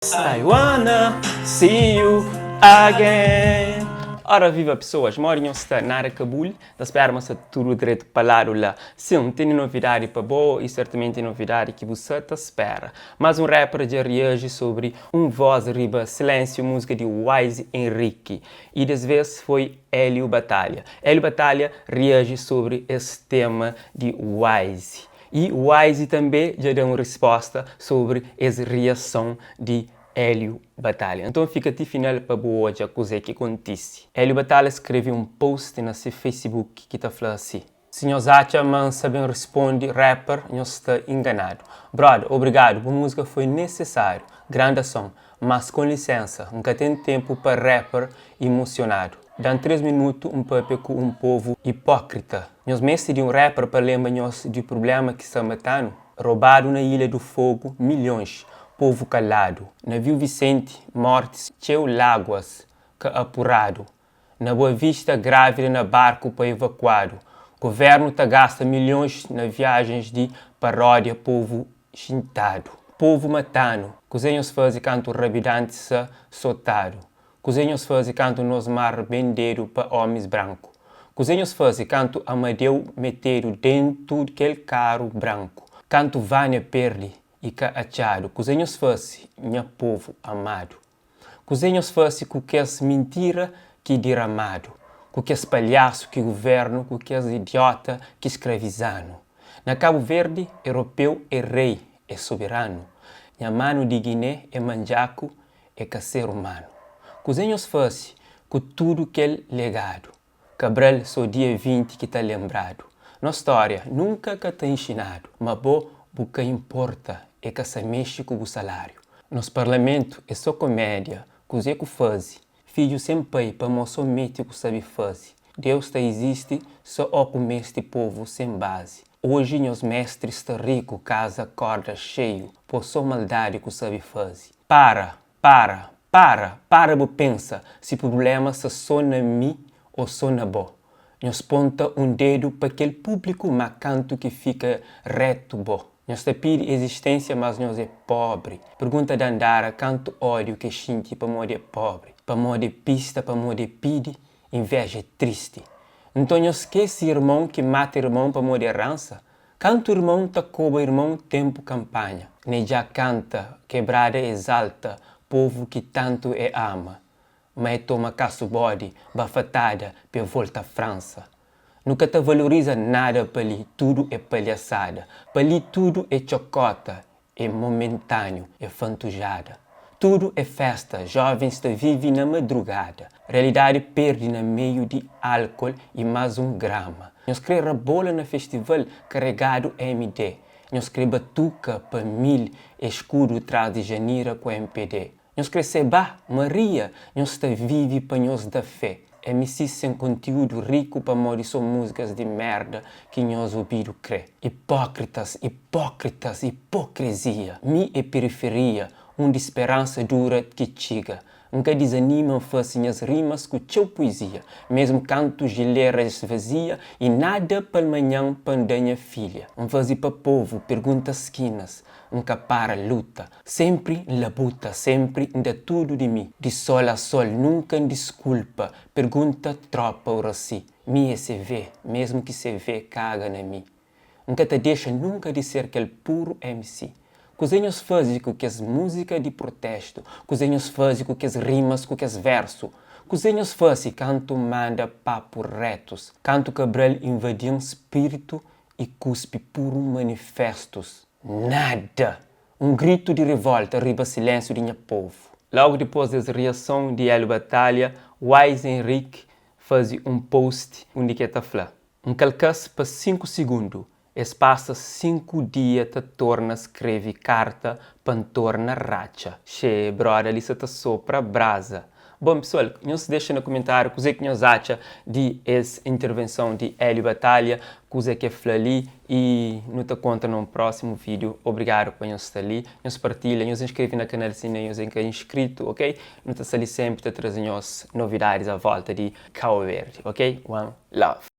I wanna see you again. Ora viva pessoas, Mourinho está na Cabul, da esperma-se tudo direito para lá. Sim, tem novidade para boa e certamente novidade que você espera. Mas um rapper já reage sobre voz riba silêncio, música de Wise Henrique. E dessa vez foi Hélio Batalha. Hélio Batalha reage sobre esse tema de Wise. E Wise também já deu uma resposta sobre essa reação de Hélio Batalha. Então fica até final para boa já coisa que acontece. Hélio Batalha escreveu um post no seu Facebook que está falando assim: Senhor Zacha, mas sabem responde, rapper, não está enganado. Brother, obrigado, a música foi necessário, grande ação, mas com licença, nunca tem tempo para rapper emocionado. Dá 3 minutos um papo com um povo hipócrita. Nós mestre de um rapper para lembrar-nos do problema que está matando. Roubado na Ilha do Fogo, milhões. Povo calado. Navio Vicente, mortes, cheio láguas, que apurado. Na Boa Vista, grávida na barco para evacuado. Governo tá gasta milhões na viagens de paródia, povo chintado. Povo matando. Cozinhos fazem canto rabidante se soltado. Cozinhos fazem canto nos mar bendeiro para homens brancos. Cozinhos fazem canto Amadeu meteiro dentro daquele carro branco. Canto Vânia perde e cá achado. Cozinhos fazem minha povo amado. Cozinhos fazem com que as mentira que derramado. Com que as palhaço que governo, com que as idiota que escravizano. Na Cabo Verde, europeu é rei, é soberano. Na mano de Guiné é manjaco, é ser humano. Cozinhos fazem com tudo aquele legado. Cabral só dia 20 que está lembrado. Na história nunca que está ensinado, mas o que importa é que se mexe com o salário. Nos parlamento é só comédia, coisa que faz. Filho sem pai para mostrar somente o que sabe fazer. Deus está existe só ao comer este povo sem base. Hoje os mestres estão ricos, casa, corda cheio, por só maldade que sabe fazer. Para, pensa se o problema se só na mim ou só na bo. Nós ponta um dedo para aquele público macanto que fica reto bo. Nós te pede existência, mas nós é pobre. Pergunta de andar canto ódio que xinte para modo é pobre. Para modo é pista, para modo é pide, inveja é triste. Então nós esquece irmão que mata irmão para modo é rança. Canto irmão tá coba irmão tempo campanha. Nem já canta, quebrada exalta, povo que tanto é ama. Mas toma caço bode, bafatada, per volta à França. Nunca te valoriza nada para ali, tudo é palhaçada. Para ali tudo é chocota, é momentâneo, é fantujada. Tudo é festa, jovens te vivem na madrugada. Realidade perde no meio de álcool e mais um grama. Nós queremos bola no festival carregado MD. Nós queremos batuca para 1000, escuro traz de janeiro com MPD. Nós queremos Maria, nós te vive para nós da fé. MC sem conteúdo rico para morrer só músicas de merda que nós ouvido crê. Hipócritas, hipocrisia. Mi é periferia, onde esperança dura que chega. Nunca desanimam fazem as rimas com teu poesia. Mesmo canto gileiras vazia e nada para manhã pandanha filha. Fazer para povo, pergunta esquinas. Nunca para luta, sempre labuta, sempre ainda tudo de mim. De sol a sol, nunca desculpa, pergunta tropa ora si. Mi é se vê, mesmo que se vê caga na mim. Nunca te deixa nunca de ser aquele puro MC. Cozinhos fazem com que as músicas de protesto, cozinhos fazem com que as rimas, com que as versos. Cozinhos fazem canto manda papo retos, canto Cabral invadiu um espírito e cuspe puro manifestos. Nada! Um grito de revolta riba silêncio de minha povo. Logo depois dessa reação de Hélio Batalha, Wise Henrique faz um post onde que está falando. Calcasse para 5 segundos. Passa 5 dias te torna escreve carta para torna racha. Che, brother, ali se te sopra brasa. Bom, pessoal, não se deixa no comentário o que você acha de essa intervenção de Hélio Batalha, o que é ali e não te conta no próximo vídeo. Obrigado por estar ali, nos partilha, nos inscreve no canal se não é inscrito, ok? Não te ali sempre te trazendo novidades à volta de Cabo Verde, ok? One love.